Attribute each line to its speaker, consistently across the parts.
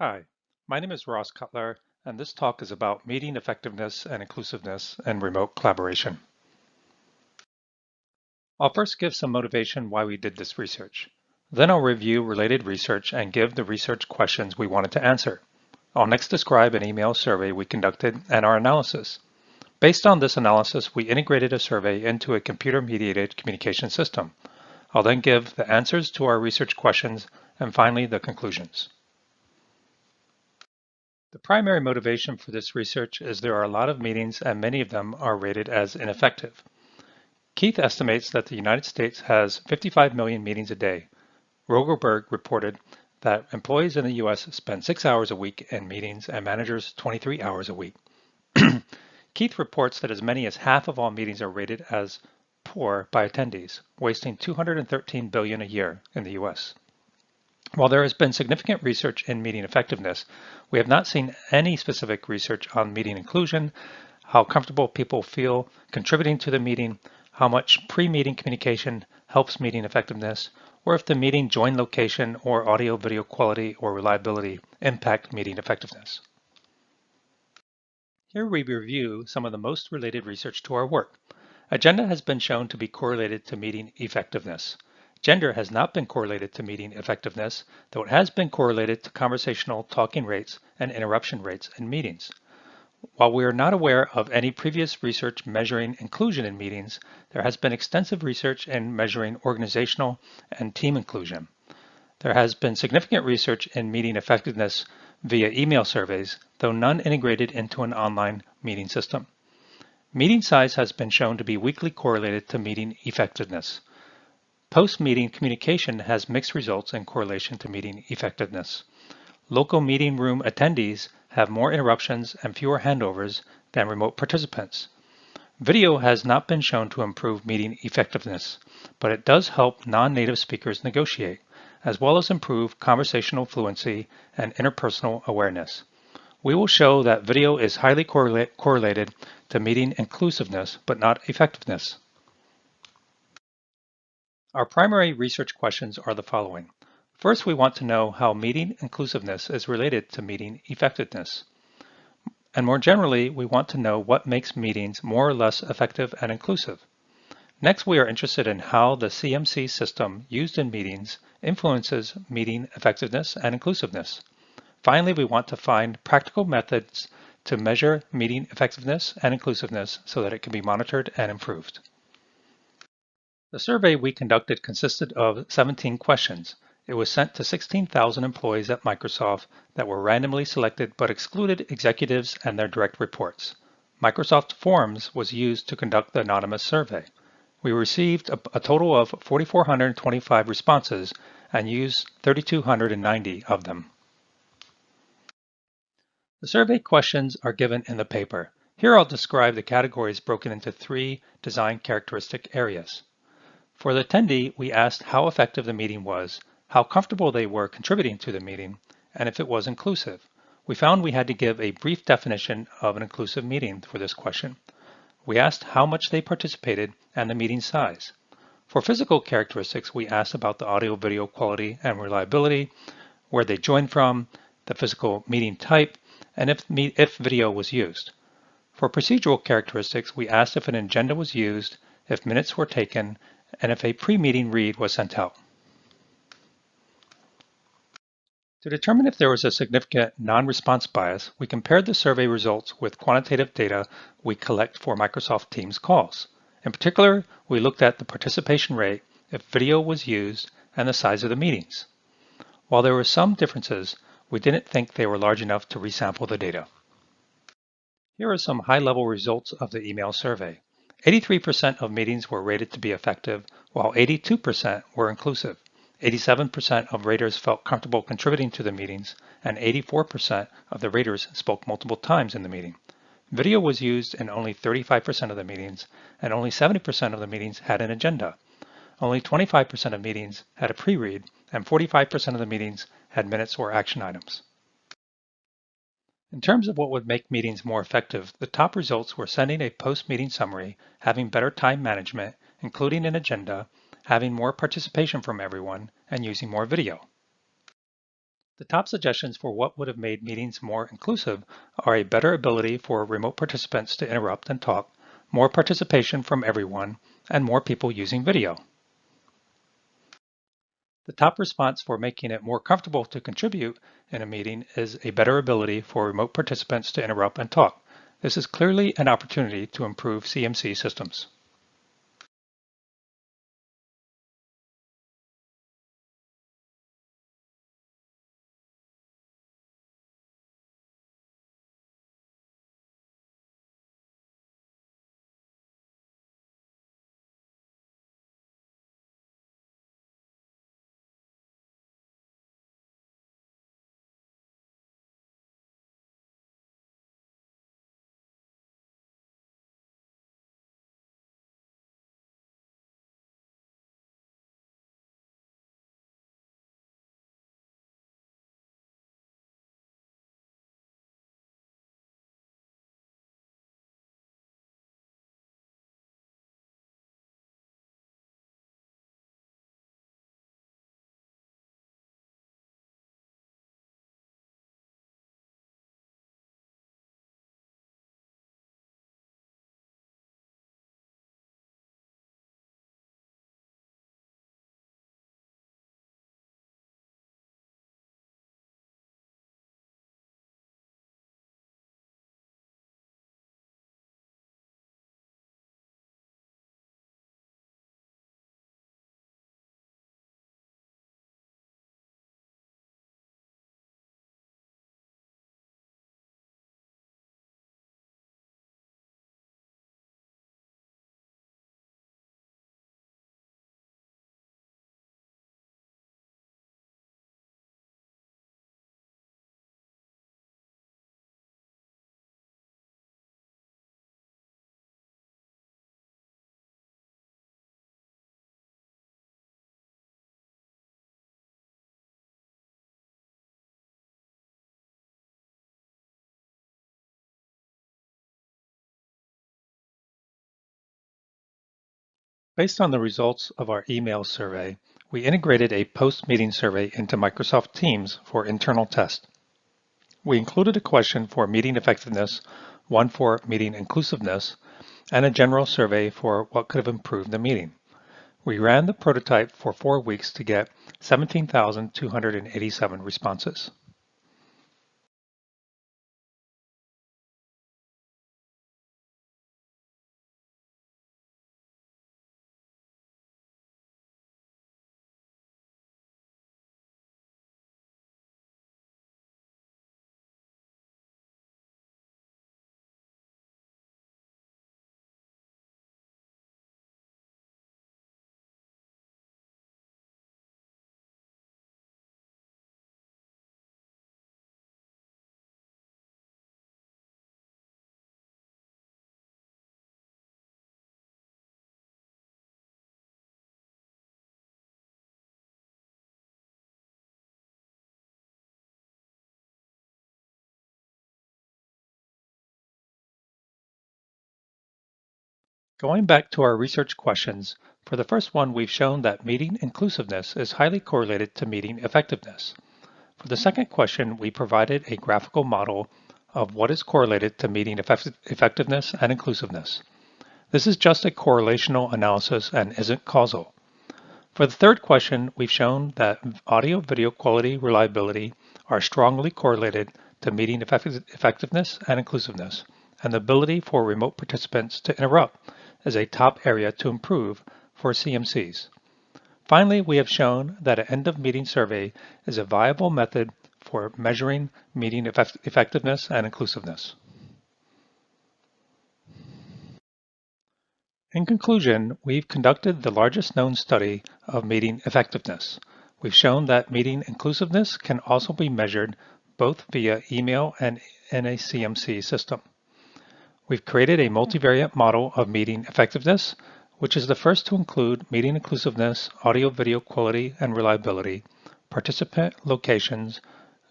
Speaker 1: Hi, my name is Ross Cutler, and this talk is about meeting effectiveness and inclusiveness and remote collaboration. I'll first give some motivation why we did this research. Then I'll review related research and give the research questions we wanted to answer. I'll next describe an email survey we conducted and our analysis. Based on this analysis, we integrated a survey into a computer-mediated communication system. I'll then give the answers to our research questions and finally the conclusions. The primary motivation for this research is there are a lot of meetings and many of them are rated as ineffective. Keith estimates that the United States has 55 million meetings a day. Rogelberg reported that employees in the US spend 6 hours a week in meetings and managers 23 hours a week. Keith reports that as many as half of all meetings are rated as poor by attendees, wasting $213 billion a year in the US. While there has been significant research in meeting effectiveness, we have not seen any specific research on meeting inclusion, how comfortable people feel contributing to the meeting, how much pre-meeting communication helps meeting effectiveness, or if the meeting join location or audio-video quality or reliability impact meeting effectiveness. Here we review some of the most related research to our work. Agenda has been shown to be correlated to meeting effectiveness. Gender has not been correlated to meeting effectiveness, though it has been correlated to conversational talking rates and interruption rates in meetings. While we are not aware of any previous research measuring inclusion in meetings, there has been extensive research in measuring organizational and team inclusion. There has been significant research in meeting effectiveness via email surveys, though none integrated into an online meeting system. Meeting size has been shown to be weakly correlated to meeting effectiveness. Post-meeting communication has mixed results in correlation to meeting effectiveness. Local meeting room attendees have more interruptions and fewer handovers than remote participants. Video has not been shown to improve meeting effectiveness, but it does help non-native speakers negotiate, as well as improve conversational fluency and interpersonal awareness. We will show that video is highly correlated to meeting inclusiveness, but not effectiveness. Our primary research questions are the following. First, we want to know how meeting inclusiveness is related to meeting effectiveness. And more generally, we want to know what makes meetings more or less effective and inclusive. Next, we are interested in how the CMC system used in meetings influences meeting effectiveness and inclusiveness. Finally, we want to find practical methods to measure meeting effectiveness and inclusiveness so that it can be monitored and improved. The survey we conducted consisted of 17 questions. It was sent to 16,000 employees at Microsoft that were randomly selected but excluded executives and their direct reports. Microsoft Forms was used to conduct the anonymous survey. We received a total of 4,425 responses and used 3,290 of them. The survey questions are given in the paper. Here I'll describe the categories broken into 3 design characteristic areas. For the attendee, we asked how effective the meeting was, how comfortable they were contributing to the meeting, and if it was inclusive. We found we had to give a brief definition of an inclusive meeting for this question. We asked how much they participated and the meeting size. For physical characteristics, we asked about the audio-video quality and reliability, where they joined from, the physical meeting type, and if video was used. For procedural characteristics, we asked if an agenda was used, if minutes were taken, and if a pre-meeting read was sent out. To determine if there was a significant non-response bias, we compared the survey results with quantitative data we collect for Microsoft Teams calls. In particular, we looked at the participation rate, if video was used, and the size of the meetings. While there were some differences, we didn't think they were large enough to resample the data. Here are some high-level results of the email survey. 83% of meetings were rated to be effective, while 82% were inclusive. 87% of raters felt comfortable contributing to the meetings, and 84% of the raters spoke multiple times in the meeting. Video was used in only 35% of the meetings, and only 70% of the meetings had an agenda. Only 25% of meetings had a pre-read, and 45% of the meetings had minutes or action items. In terms of what would make meetings more effective, the top results were sending a post-meeting summary, having better time management, including an agenda, having more participation from everyone, and using more video. The top suggestions for what would have made meetings more inclusive are a better ability for remote participants to interrupt and talk, more participation from everyone, and more people using video. The top response for making it more comfortable to contribute in a meeting is a better ability for remote participants to interrupt and talk. This is clearly an opportunity to improve CMC systems. Based on the results of our email survey, we integrated a post-meeting survey into Microsoft Teams for internal test. We included a question for meeting effectiveness, one for meeting inclusiveness, and a general survey for what could have improved the meeting. We ran the prototype for 4 weeks to get 17,287 responses. Going back to our research questions, for the first one, we've shown that meeting inclusiveness is highly correlated to meeting effectiveness. For the second question, we provided a graphical model of what is correlated to meeting effectiveness and inclusiveness. This is just a correlational analysis and isn't causal. For the third question, we've shown that audio-video quality reliability are strongly correlated to meeting effectiveness and inclusiveness, and the ability for remote participants to interrupt is a top area to improve for CMCs. Finally, we have shown that an end-of-meeting survey is a viable method for measuring meeting effectiveness and inclusiveness. In conclusion, we've conducted the largest known study of meeting effectiveness. We've shown that meeting inclusiveness can also be measured both via email and in a CMC system. We've created a multivariate model of meeting effectiveness, which is the first to include meeting inclusiveness, audio-video quality and reliability, participant locations,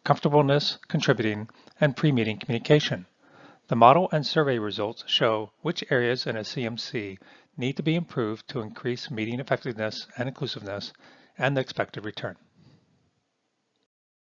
Speaker 1: comfortableness, contributing, and pre-meeting communication. The model and survey results show which areas in a CMC need to be improved to increase meeting effectiveness and inclusiveness and the expected return.